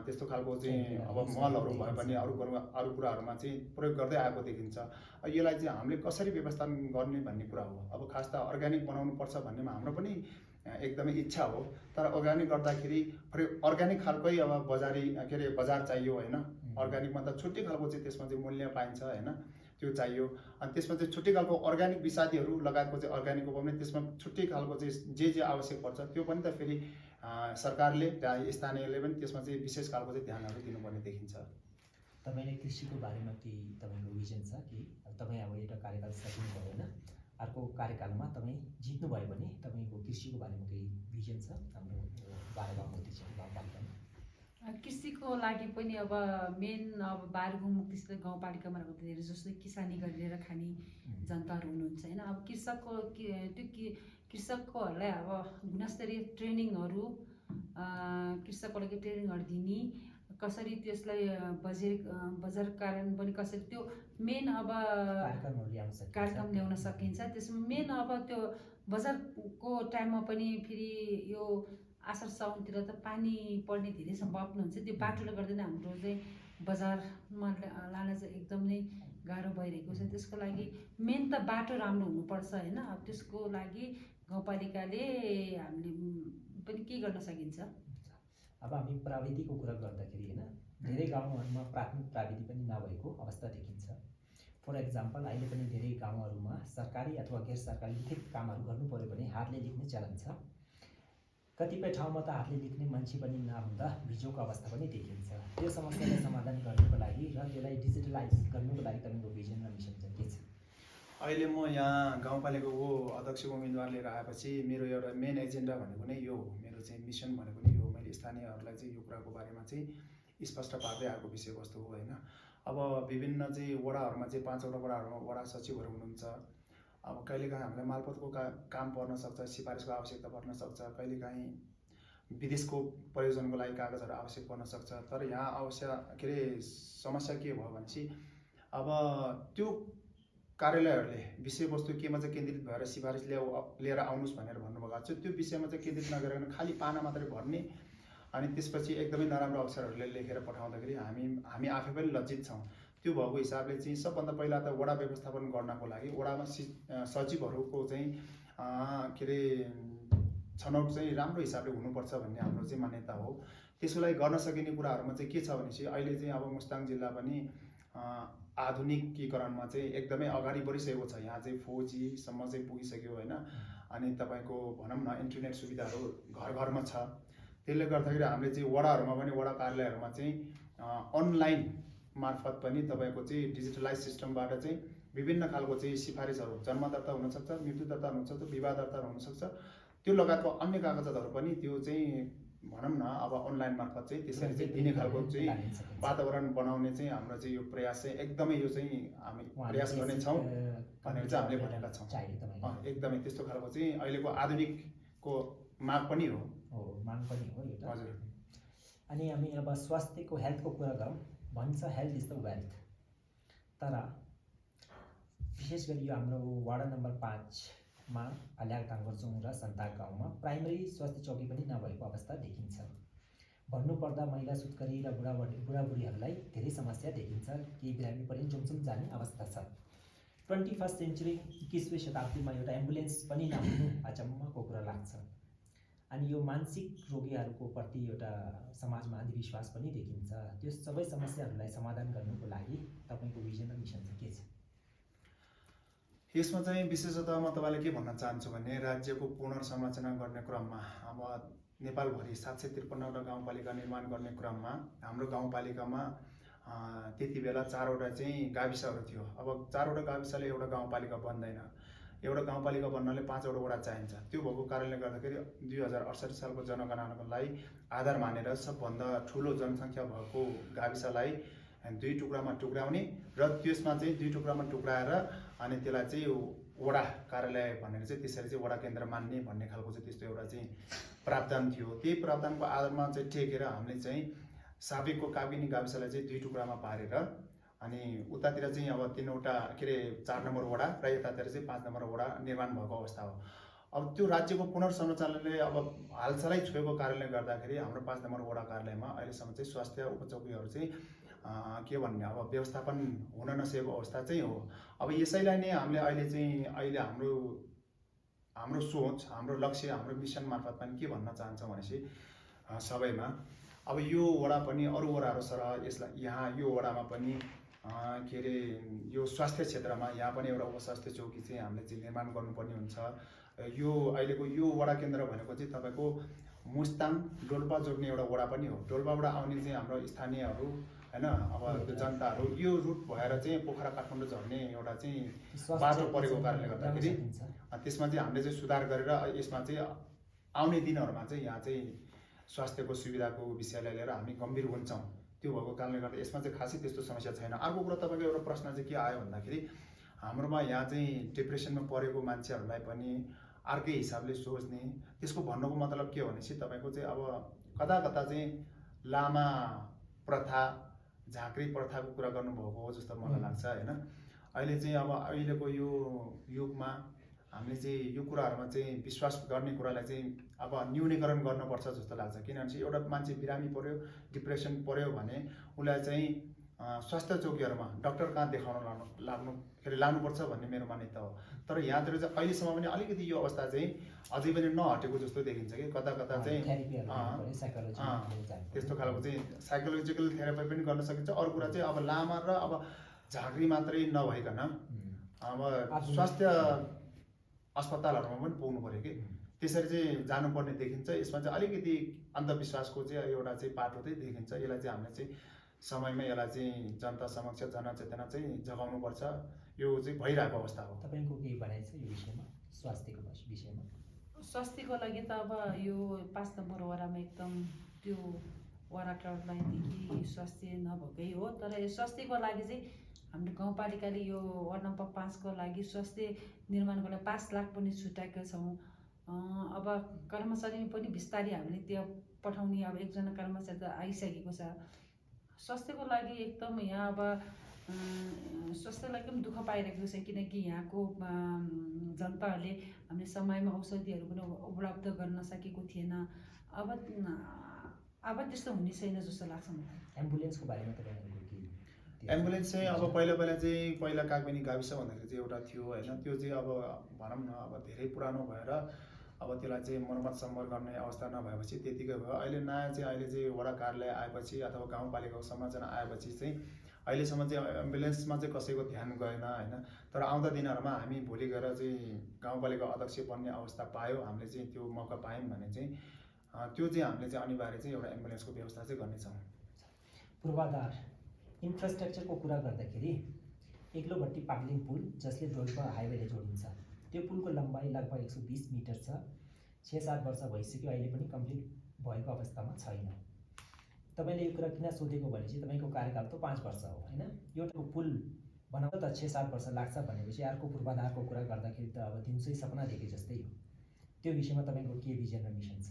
त्यस्तो खालको चाहिँ अब मलहरू भए पनि अरू कुराहरूमा चाहिँ प्रयोग गर्दै आएको देखिन्छ। यसलाई चाहिँ हामीले कसरी व्यवस्थापन गर्ने भन्ने कुरा हो। अब खास त अर्ग्यानिक बनाउनु पर्छ भन्नेमा हाम्रो पनि एकदमै इच्छा हो। तर अर्ग्यानिक गर्दाखेरि अर्ग्यानिक खालकै अब के अरे बजार चाहियो होइन। अर्ग्यानिकमा त छुट्टै खालको चाहिँ त्यसमा चाहिँ मूल्य पाइन्छ होइन, त्यो चाहियो। अनि त्यसमा चाहिँ छुट्टै खालको अर्ग्यानिक विषादीहरू लगाएको चाहिँ अर्ग्यानिकको पनि त्यसमा छुट्टै खालको चाहिँ जे आवश्यक पर्छ त्यो पनि त फेरि सरकारले स्थानीयले पनि त्यसमा चाहिँ विशेष खालको चाहिँ ध्यानहरू दिनुपर्ने देखिन्छ। तपाईँले कृषिको बारेमा केही तपाईँको भिजन छ कि तपाईँ अब एउटा कार्यकाल सकिनुभयो होइन, अर्को कार्यकालमा तपाईँ जित्नुभयो भने तपाईँको कृषिको बारेमा केही भिजन छ हाम्रो बारेमा? कृषिको लागि पनि अब मेन अब बारगुम मुक्तिस्थल गाउँपालिकामा रहेको धेरै जस्तो किसानी गरेर खाने जनताहरू हुनुहुन्छ होइन। अब कृषकहरूलाई अब गुणस्तरीय ट्रेनिङहरू कृषकहरूलाई ट्रेनिङहरू दिने, कसरी त्यसलाई बजारकरण पनि कसरी त्यो मेन अब कार्यक्रम ल्याउन सकिन्छ। त्यसमा मेन अब त्यो बजारको टाइममा पनि फेरि यो आषाढ साउनतिर त पानी पर्ने धेरै सम्भावना हुन्छ। त्यो बाटोले गर्दा नै हाम्रो चाहिँ बजारमा लान चाहिँ एकदम नै गाह्रो भइरहेको छ। त्यसको लागि मेन त बाटो राम्रो हुनुपर्छ होइन। अब त्यसको लागि गाउँपालिकाले हामीले पनि के गर्न सकिन्छ? अब हामी प्रविधिको कुरा गर्दाखेरि होइन, धेरै गाउँहरूमा प्राथमिक प्रविधि पनि नभएको अवस्था देखिन्छ। फर एक्जाम्पल अहिले पनि धेरै गाउँहरूमा सरकारी अथवा गैर सरकारी लिखित कामहरू गर्नु पर्यो भने हातले लेख्ने चलन छ। कतिपय ठाउँमा त हातले लेख्ने मान्छे पनि नहुँदा बिजोको अवस्था पनि देखिन्छ। त्यो समस्यालाई समाधान गर्नुको लागि र त्यसलाई डिजिटलाइज गर्नुको लागि तपाईँको भिजन र मिसन चाहिँ के छ? अहिले म यहाँ गाउँपालिकाको अध्यक्षको उम्मेदवार लिएर आएपछि मेरो एउटा मेन एजेन्डा भनेको नै यो हो। मेरो चाहिँ मिसन भनेको नै यो, मैले स्थानीयहरूलाई चाहिँ यो कुराको बारेमा चाहिँ स्पष्ट पार्दै आएको विषयवस्तु हो होइन। अब विभिन्न चाहिँ वडाहरूमा चाहिँ 5वटा वडाहरूमा वडा सचिवहरू हुनुहुन्छ। अब कहिलेकाहीँ हामीलाई मालपोतको काम पर्न सक्छ, सिफारिसको आवश्यकता पर्न सक्छ, कहिलेकाहीँ विदेशको प्रयोजनको लागि कागजहरू आवश्यक पर्न सक्छ। तर यहाँ के अरे समस्या के भयो भनेपछि अब त्यो कार्यालयहरूले विषयवस्तु केमा चाहिँ केन्द्रित भएर सिफारिस लिएर आउनुहोस् भनेर भन्नुभएको छ। त्यो विषयमा चाहिँ केन्द्रित नगरिकन खालि पाना मात्रै भर्ने, अनि त्यसपछि एकदमै नराम्रो अक्षरहरूले लेखेर पठाउँदाखेरि हामी आफै पनि लज्जित छौँ। त्यो भएको हिसाबले चाहिँ सबभन्दा पहिला त वडा व्यवस्थापन गर्नको लागि वडामा सचिवहरूको चाहिँ के अरे छनौट चाहिँ राम्रो हिसाबले हुनुपर्छ भन्ने हाम्रो चाहिँ मान्यता हो। त्यसको लागि गर्न सकिने कुराहरूमा चाहिँ के छ भनेपछि अहिले चाहिँ अब मुस्ताङ जिल्ला पनि आधुनिकीकरणमा चाहिँ एकदमै अगाडि बढिसकेको छ। यहाँ चाहिँ 4Gसम्म चाहिँ पुगिसक्यो होइन। अनि तपाईँको भनौँ न इन्टरनेट सुविधाहरू घर घरमा छ। त्यसले गर्दाखेरि हामीले चाहिँ वडाहरूमा पनि वडा कार्यालयहरूमा चाहिँ अनलाइन मार्फत पनि तपाईँको चाहिँ डिजिटलाइज सिस्टमबाट चाहिँ विभिन्न खालको चाहिँ सिफारिसहरू, जन्म दर्ता हुनसक्छ, मृत्यु दर्ता हुनसक्छ, विवाह दर्ता हुनसक्छ, त्यो लगायतको अन्य कागजातहरू पनि त्यो चाहिँ भनौँ न अब अनलाइन मार्फत चाहिँ त्यसरी चाहिँ दिने खालको चाहिँ वातावरण बनाउने चाहिँ हाम्रो चाहिँ यो प्रयास चाहिँ एकदमै यो चाहिँ हामी प्रयास गर्नेछौँ भनेर चाहिँ हामीले भनेका छौँ। एकदमै त्यस्तो खालको चाहिँ अहिलेको आधुनिकको माग पनि हो। माग पनि हो यो त। हजुर। अनि हामी अब स्वास्थ्यको हेल्थको कुरा गरौँ। भन्छ हेल्थ इज द वेल्थ। तर विशेष गरी यो हाम्रो वार्ड नम्बर 5 मा आल्याग टाङ्गरचोङ र सन्ताक गाउँमा प्राइमेरी स्वास्थ्य चौकी पनि नभएको अवस्था देखिन्छ। भन्नुपर्दा महिला सुत्करी र बुढाबुढीहरूलाई धेरै समस्या देखिन्छ। केही बिरामी पनि जुमसुम जाने अवस्था छ। 21st सेन्चुरी 21वीं शताब्दीमा एउटा एम्बुलेन्स पनि नहुनु अचम्मको कुरा लाग्छ। अनि यो मानसिक रोगीहरूको प्रति एउटा समाजमा अन्धविश्वास पनि देखिन्छ। त्यो सबै समस्याहरूलाई समाधान गर्नुको लागि तपाईँको भिजन र मिसन चाहिँ के छ? यसमा चाहिँ विशेषतः म तपाईँलाई के भन्न चाहन्छु भने राज्यको पुनर्संरचना गर्ने क्रममा अब नेपालभरि 753वटा गाउँपालिका निर्माण गर्ने क्रममा हाम्रो गाउँपालिकामा त्यति बेला 4वटा चाहिँ गाविसहरू थियो। अब 4वटा गाविसले एउटा गाउँपालिका बन्दैन। एउटा गाउँपालिका बन्नले 5वटा वडा चाहिन्छ। त्यो भएको कारणले गर्दाखेरि 2068 सालको जनगणनालाई आधार मानेर सबभन्दा ठुलो जनसङ्ख्या भएको गाविसलाई 2 टुक्रामा टुक्राउने र त्यसमा चाहिँ 2 टुक्रामा टुक्राएर अनि त्यसलाई चाहिँ वडा कार्यालय भनेर चाहिँ त्यसरी चाहिँ वडा केन्द्र मान्ने भन्ने खालको चाहिँ त्यस्तो एउटा चाहिँ प्रावधान थियो। त्यही प्रावधानको आधारमा चाहिँ टेकेर हामीले चाहिँ साबिकको काबिनी गाविसलाई चाहिँ 2 टुक्रामा पारेर अनि उतातिर चाहिँ अब 3वटा के अरे 4 नम्बर वडा र यतातिर चाहिँ 5 नम्बर वडा निर्माण भएको अवस्था हो। अब त्यो राज्यको पुनर्संरचनाले अब हालसालै छोएको कारणले गर्दाखेरि हाम्रो 5 नम्बर वडा कार्यालयमा अहिलेसम्म चाहिँ स्वास्थ्य उपचौकीहरू चाहिँ के भन्ने अब व्यवस्थापन हुन नसकेको अवस्था चाहिँ हो। अब यसैलाई नै हामीले अहिले हाम्रो सोच, हाम्रो लक्ष्य, हाम्रो मिसन मार्फत पनि के भन्न चाहन्छौँ भनेपछि सबैमा अब यो वडा पनि अरू वडाहरू सरह यसलाई यहाँ यो वडामा पनि के अरे यो स्वास्थ्य क्षेत्रमा यहाँ पनि एउटा उपस्वास्थ्य चौकी चाहिँ हामीले चाहिँ निर्माण गर्नुपर्ने हुन्छ। यो अहिलेको यो वडा केन्द्र भनेको चाहिँ तपाईँको मुस्ताङ डोल्पा जोड्ने एउटा वडा पनि हो। डोल्पाबाट आउने चाहिँ हाम्रो स्थानीयहरू हैन अब जनताहरू यो रुट भएर चाहिँ पोखरा काठमाडौँ झर्ने एउटा चाहिँ बाटो परेको कारणले गर्दाखेरि त्यसमा चाहिँ हामीले चाहिँ सुधार गरेर यसमा चाहिँ आउने दिनहरूमा चाहिँ यहाँ चाहिँ स्वास्थ्यको सुविधाको विषयलाई लिएर हामी गम्भीर हुन्छौँ। त्यो भएको कारणले गर्दा यसमा चाहिँ खासै त्यस्तो समस्या छैन। अर्को कुरा तपाईँको एउटा प्रश्न चाहिँ के आयो भन्दाखेरि हाम्रोमा यहाँ चाहिँ डिप्रेसनमा परेको मान्छेहरूलाई पनि अर्कै हिसाबले सोच्ने, त्यसको भन्नुको मतलब के हो भनेपछि तपाईँको चाहिँ अब कता कता चाहिँ लामा प्रथा, झाँक्री प्रथाको कुरा गर्नुभएको हो जस्तो मलाई लाग्छ हैन। अहिले चाहिँ अब अहिलेको यो युगमा हामीले चाहिँ यो कुराहरूमा चाहिँ विश्वास गर्ने कुरालाई चाहिँ अब न्यूनीकरण गर्नुपर्छ जस्तो लाग्छ। किनभने एउटा मान्छे बिरामी पर्यो, डिप्रेसन पर्यो भने उसलाई चाहिँ स्वास्थ्य चौकीहरूमा डाक्टर कहाँ देखाउन लानुपर्छ भन्ने मेरो मान्यता हो। तर यहाँतिर चाहिँ अहिलेसम्म पनि अलिकति यो अवस्था चाहिँ अझै पनि नहटेको जस्तो देखिन्छ कि कता कता चाहिँ त्यस्तो खालको चाहिँ साइकोलोजिकल थेरापी पनि गर्न सकिन्छ। अरू कुरा चाहिँ अब लामा र अब झाँक्री मात्रै नभइकन अब स्वास्थ्य अस्पतालहरूमा पनि पुग्नु पर्यो कि त्यसरी चाहिँ जानुपर्ने देखिन्छ। यसमा चाहिँ अलिकति अन्धविश्वासको चाहिँ एउटा चाहिँ पाटो चाहिँ देखिन्छ। यसलाई चाहिँ हामीले चाहिँ समयमा यसलाई चाहिँ जनता समक्ष जनचेतना चाहिँ जगाउनुपर्छ। यो चाहिँ भइरहेको अवस्था हो। तपाईँको केही भनाइ छ यो विषयमा, स्वास्थ्यको विषयमा? स्वास्थ्यको लागि त अब यो 5 नम्बर वडामा एकदम त्यो वडाकालाई स्वास्थ्य नभएकै हो। तर यो स्वास्थ्यको लागि चाहिँ हाम्रो गाउँपालिकाले यो वार्ड नम्बर 5 को लागि स्वास्थ्य निर्माणको लागि 5 लाख पनि छुट्याएका छौँ। अब कर्मचारी पनि बिस्तारै हामीले त्यहाँ पठाउने अब एकजना कर्मचारी त आइसकेको छ। स्वास्थ्यको लागि एकदम यहाँ अब स्वास्थ्यलाई एकदम दुःख पाइरहेको छ। किनकि यहाँको जनताहरूले हामीले समयमा औषधिहरू पनि उपलब्ध गर्न सकेको थिएन। अब त्यस्तो हुने छैन जस्तो लाग्छ मलाई। एम्बुलेन्सको बारेमा तपाईँहरूको के? एम्बुलेन्स चाहिँ अब पहिला कागबेनी गाविस भन्दाखेरि चाहिँ एउटा थियो हैन। त्यो चाहिँ अब भनौँ न अब धेरै पुरानो भएर अब त्यसलाई चाहिँ मर्मत सम्बर गर्ने अवस्था नभएपछि त्यतिकै भयो। अहिले चाहिँ वडा कार्यालय आएपछि अथवा गाउँपालिकाको संरचना आएपछि चाहिँ अहिलेसम्म चाहिँ एम्बुलेन्समा चाहिँ कसैको ध्यान गएन हैन। तर आउँदा दिनहरूमा हामी भोलि गएर चाहिँ गाउँपालिका अध्यक्ष बन्ने अवस्था पायो, हामीले चाहिँ त्यो मौका पायौँ भने चाहिँ त्यो चाहिँ हामीले चाहिँ अनिवार्य चाहिँ एउटा एम्बुलेन्सको व्यवस्था चाहिँ गर्नेछौँ। पूर्वाधार इन्फ्रास्ट्रक्चरको कुरा गर्दाखेरि एक्लोभट्टी पाग्लिङ पुल जसले डोल्पा हाइवेले जोडिन्छ, त्यो पुलको लम्बाइ लगभग 120 मिटर छ। 6-7 वर्ष भइसक्यो, अहिले पनि कम्प्लिट भएको अवस्थामा छैन। तपाईँले यो कुरा किन सोधेको भनेपछि तपाईँको कार्यकाल त 5 वर्ष हो हैन। यो पुल बनाउन त 6-7 वर्ष लाग्छ भनेपछि अर्को पूर्वाधारको कुरा गर्दाखेरि त अब दिउँसै सपना देखे जस्तै हो। त्यो विषयमा तपाईँको के भिजन र मिसन छ?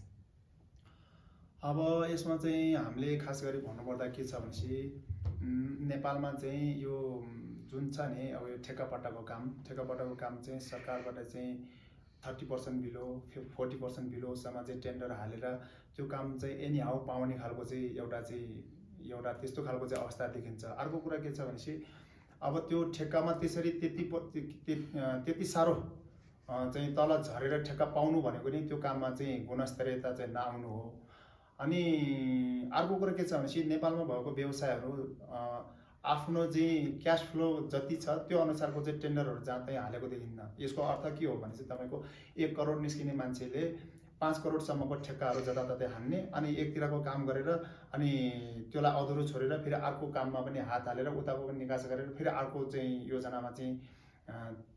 अब यसमा चाहिँ हामीले खास गरी भन्नुपर्दा के छ भनेपछि नेपालमा चाहिँ यो जुन छ नि अब यो ठेक्कापट्टाको काम चाहिँ सरकारबाट चाहिँ 30% बिलो 40% बिलोसम्म चाहिँ टेन्डर हालेर त्यो काम चाहिँ एनी हाउ पाउने खालको चाहिँ एउटा त्यस्तो खालको चाहिँ अवस्था देखिन्छ। अर्को कुरा के छ भनेपछि अब त्यो ठेक्कामा त्यसरी त्यति साह्रो चाहिँ तल झरेर ठेक्का पाउनु भनेको नि त्यो काममा चाहिँ गुणस्तरीयता चाहिँ नआउनु हो। अनि अर्को कुरा के छ भनेपछि नेपालमा भएको व्यवसायहरू आफ्नो चाहिँ क्यास फ्लो जति छ त्यो अनुसारको चाहिँ टेन्डरहरू जहाँ त्यहीँ हालेको देखिन्न। यसको अर्थ के हो भने चाहिँ तपाईँको 1 करोड निस्किने मान्छेले 5 करोडसम्मको ठेक्काहरू जताततै हान्ने, अनि एकतिरको काम गरेर अनि त्यसलाई अधुरो छोडेर फेरि अर्को काममा पनि हात हालेर उताको पनि निकास गरेर फेरि अर्को चाहिँ योजनामा चाहिँ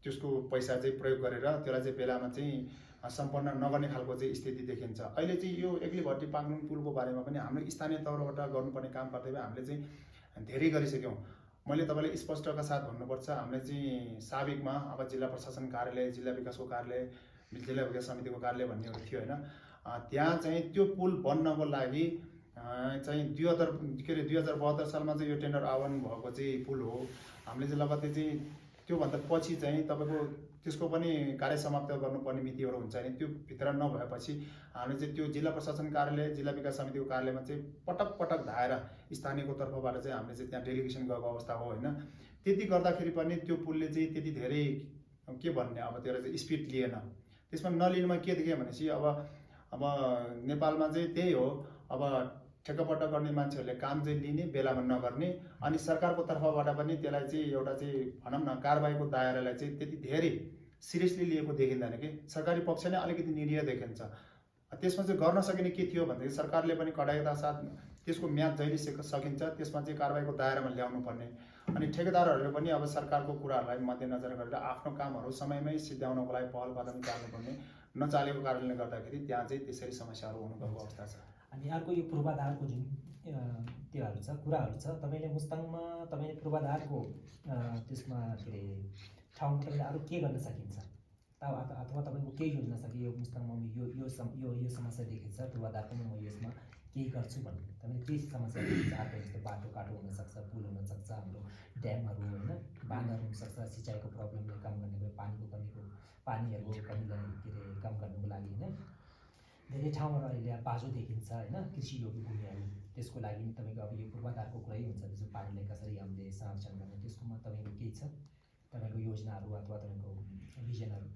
त्यसको पैसा चाहिँ प्रयोग गरेर त्यसलाई चाहिँ बेलामा चाहिँ सम्पन्न नगर्ने खालको चाहिँ स्थिति देखिन्छ। अहिले चाहिँ यो एक्लिभट्टी पाङलुङ पुलको बारेमा पनि हाम्रो स्थानीय तौरबाट गर्नुपर्ने काम कर्तव्य हामीले चाहिँ धेरै गरिसक्यौँ। मैले तपाईँलाई स्पष्टका साथ भन्नुपर्छ, हामीले चाहिँ साबिकमा अब जिल्ला प्रशासन कार्यालय, जिल्ला विकासको कार्यालय, जिल्ला विकास समितिको कार्यालय भन्नेहरू थियो होइन, त्यहाँ चाहिँ त्यो पुल बन्नको लागि चाहिँ 2072 सालमा चाहिँ यो टेन्डर आह्वान भएको चाहिँ पुल हो। हामीले चाहिँ लगत्तै चाहिँ त्योभन्दा पछि चाहिँ तपाईँको त्यसको पनि कार्य समाप्त गर्नुपर्ने मितिहरू हुन्छ नि, त्यो भित्र नभएपछि हामीले चाहिँ त्यो जिल्ला प्रशासन कार्यालय, जिल्ला विकास समितिको कार्यालयमा चाहिँ पटक धाएर स्थानीयको तर्फबाट चाहिँ हामीले चाहिँ त्यहाँ डेलिगेसन गएको अवस्था हो होइन। त्यति गर्दाखेरि पनि त्यो पुलले चाहिँ त्यति धेरै के भन्ने अब त्यसलाई चाहिँ स्पिड लिएन। त्यसमा नलिनुमा के देख्यो भनेपछि अब नेपालमा चाहिँ त्यही हो, अब ठेक्कापट्टा गर्ने मान्छेहरूले काम चाहिँ लिने, बेलामा नगर्ने, अनि सरकारको तर्फबाट पनि त्यसलाई चाहिँ एउटा चाहिँ भनौँ न कारबाहीको दायरालाई चाहिँ त्यति धेरै सिरियसली लिएको देखिँदैन कि सरकारी पक्ष नै अलिकति निरीह देखिन्छ। त्यसमा चाहिँ गर्न सकिने के थियो भनेदेखि सरकारले पनि कडाइका साथ त्यसको म्याद जहिले सकिन्छ त्यसमा चाहिँ कारबाहीको दायरामा ल्याउनु पर्ने, अनि ठेकेदारहरूले पनि अब सरकारको कुराहरूलाई मध्यनजर गरेर आफ्नो कामहरू समयमै सिद्ध्याउनको लागि पहल कदम चाल्नुपर्ने, नचालेको कारणले गर्दाखेरि त्यहाँ चाहिँ त्यसरी समस्याहरू हुनु गएको अवस्था छ। अनि अर्को यो पूर्वाधारको जुन त्योहरू छ, कुराहरू छ, तपाईँले मुस्ताङमा तपाईँले पूर्वाधारको त्यसमा के अरे ठाउँमा तपाईँले अरू के गर्न सकिन्छ अथवा तपाईँको केही योजना छ कि यो मुस्ताङमा यो समस्या देखेको छ, पूर्वाधारको म यसमा केही गर्छु भन्ने तपाईँले केही समस्या देखेको छ? अर्को जस्तो बाटो हुनसक्छ, पुल हुनसक्छ, हाम्रो ड्यामहरू होइन, बाँधहरू हुनसक्छ, सिँचाइको प्रब्लमले कम गर्नेको, पानीहरूको कमीलाई के अरे कम गर्नुको लागि होइन। धेरै ठाउँहरू अहिले बाँझो देखिन्छ होइन, कृषि योग्य भूमिहरू, त्यसको लागि तपाईँको अब यो पूर्वाधारको कुरै हुन्छ, त्यसको पानीलाई कसरी हामीले संरक्षण गर्ने, त्यसकोमा तपाईँको केही छ तपाईँको योजनाहरू अथवा तपाईँको भिजनहरू?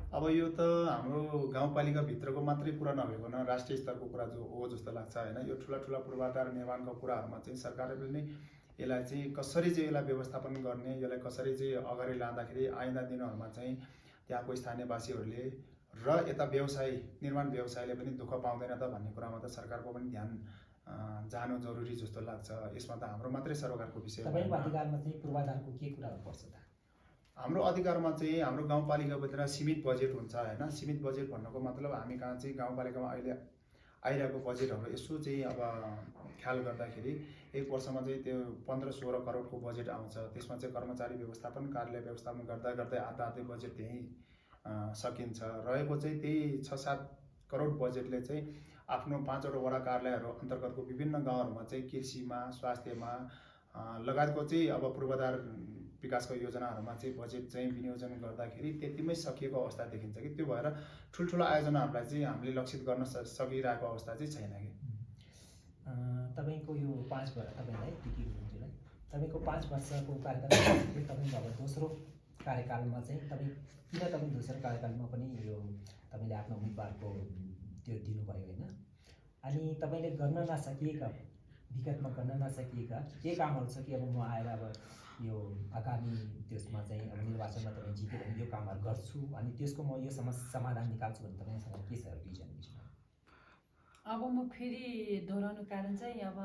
अब यो त हाम्रो गाउँपालिकाभित्रको मात्रै कुरा नभइकन राष्ट्रिय स्तरको कुरा जो हो जस्तो लाग्छ होइन। यो ठुला पूर्वाधार निर्माणको कुराहरूमा चाहिँ सरकारले नै यसलाई चाहिँ कसरी चाहिँ यसलाई व्यवस्थापन गर्ने, यसलाई कसरी चाहिँ अगाडि लाँदाखेरि आइन्दा दिनहरूमा चाहिँ त्यहाँको स्थानीयवासीहरूले र यता निर्माण व्यवसायले पनि दुःख पाउँदैन त भन्ने कुरामा त सरकारको पनि ध्यान जानु जरुरी जस्तो लाग्छ। यसमा त हाम्रो मात्रै सरकारको विषय हो। तपाईँको अधिकारमा चाहिँ पूर्वाधारको के कुराहरू पर्छ त? हाम्रो अधिकारमा चाहिँ हाम्रो गाउँपालिकाभित्र सीमित बजेट हुन्छ होइन। सीमित बजेट भन्नुको मतलब हामी कहाँ चाहिँ गाउँपालिकामा अहिले आइरहेको बजेटहरू यसो चाहिँ अब ख्याल गर्दाखेरि एक वर्षमा चाहिँ त्यो 15-16 करोडको बजेट आउँछ। त्यसमा चाहिँ कर्मचारी व्यवस्थापन, कार्यालय व्यवस्थापन गर्दा गर्दै आधा बजेट त्यहीँ सकिन्छ। रहेको चाहिँ त्यही 6-7 करोड बजेटले चाहिँ आफ्नो 5वटा वडा कार्यालयहरू अन्तर्गतको विभिन्न गाउँहरूमा चाहिँ कृषिमा, स्वास्थ्यमा लगायतको चाहिँ अब पूर्वाधार विकासको योजनाहरूमा चाहिँ बजेट चाहिँ विनियोजन गर्दाखेरि त्यतिमै सकिएको अवस्था देखिन्छ कि त्यो भएर ठुल्ठुलो आयोजनाहरूलाई चाहिँ हामीले लक्षित गर्न सकिरहेको अवस्था चाहिँ छैन कि। तपाईँको यो 5 वर्ष तपाईँलाई टिकी हुनुहुन्थ्यो, तपाईँको 5 वर्षको कार्यकाल तपाईँ अब दोस्रो कार्यकालमा चाहिँ तपाईँ दोस्रो कार्यकालमा पनि यो तपाईँले आफ्नो उम्मेदवारको त्यो दिनुभयो होइन। अनि तपाईँले गर्न नसकिएका, विगतमा गर्न नसकिएका के कामहरू छ कि अब म आएर अब यो आगामी त्यसमा चाहिँ अब निर्वाचनमा तपाईँ जितेर यो कामहरू गर्छु अनि त्यसको म यो समस्या समाधान निकाल्छु भने तपाईँसँग के छ भिजन? अब म फेरि दोहोऱ्याउनु कारण चाहिँ अब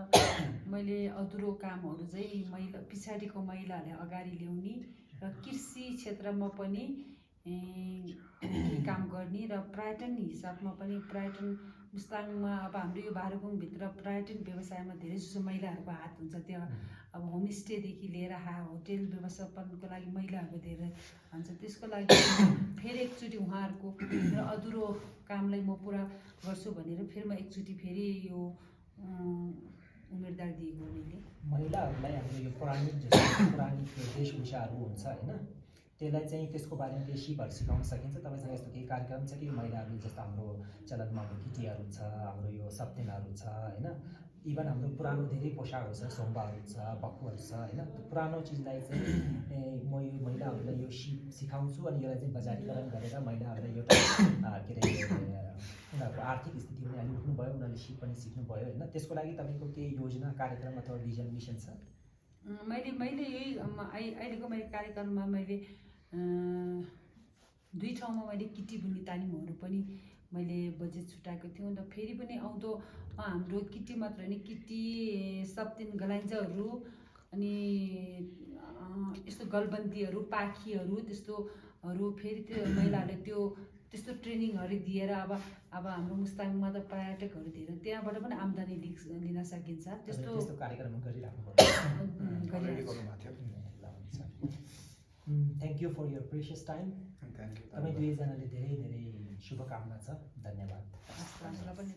मैले अधुरो कामहरू चाहिँ पछाडिको महिलाहरूले अगाडि ल्याउने र कृषि क्षेत्रमा पनि काम गर्ने र पर्यटन हिसाबमा पनि पर्यटन मुस्ताङमा अब हाम्रो यो भारुकुङभित्र पर्यटन व्यवसायमा धेरै जसो महिलाहरूको हात हुन्छ। त्यहाँ अब होमस्टेदेखि लिएर होटेल व्यवस्थापनको लागि महिलाहरूको धेरै हुन्छ। त्यसको लागि फेरि एकचोटि उहाँहरूको अधुरो कामलाई म पुरा गर्छु भनेर फेरि म एकचोटि फेरि यो उम्मेदवार दिएको मैले। महिलाहरूलाई हाम्रो यो पौराणिक वेशभूषाहरू हुन्छ होइन, त्यसलाई चाहिँ त्यसको बारेमा केही सिपहरू सिकाउन सकिन्छ? तपाईँसँग यस्तो केही कार्यक्रम छ कि महिलाहरूले जस्तो हाम्रो चलनमा अब किटियाहरू छ, हाम्रो यो सप्तेनाहरू छ होइन, इभन हाम्रो पुरानो धेरै पोसाकहरू छ, सोम्बाहरू छ, बक्खुहरू छ होइन, त्यो पुरानो चिजलाई चाहिँ म यो महिलाहरूलाई यो सिकाउँछु अनि यसलाई चाहिँ बजारीकरण गरेर महिलाहरूलाई एउटा के अरे उनीहरूको आर्थिक स्थिति पनि अलिक उठ्नुभयो, उनीहरूले सिप पनि सिक्नुभयो होइन, त्यसको लागि तपाईँको केही योजना कार्यक्रम अथवा भिजन मिसन छ? मैले यही अहिलेको मैले कार्यक्रममा मैले 2 ठाउँमा मैले किटी बुन्ने तालिमहरू पनि मैले बजेट छुट्याएको थिएँ। अन्त फेरि पनि आउँदो हाम्रो किटी मात्र होइन, किटी सप्तिन गलाइन्जहरू अनि यस्तो गलबन्दीहरू, पाखीहरू त्यस्तोहरू फेरि त्यो महिलाहरूले त्यस्तो ट्रेनिङहरू दिएर अब हाम्रो मुस्ताङमा त पर्यटकहरू धेरै, त्यहाँबाट पनि आम्दानी लिन सकिन्छ। त्यस्तो कार्यक्रम गरिराख्नु गर्नुभएको थियो। Thank you for your precious time. Thank you. तपाईँ दुवैजनाले धेरै धेरै शुभकामना छ। धन्यवाद। हजुरलाई पनि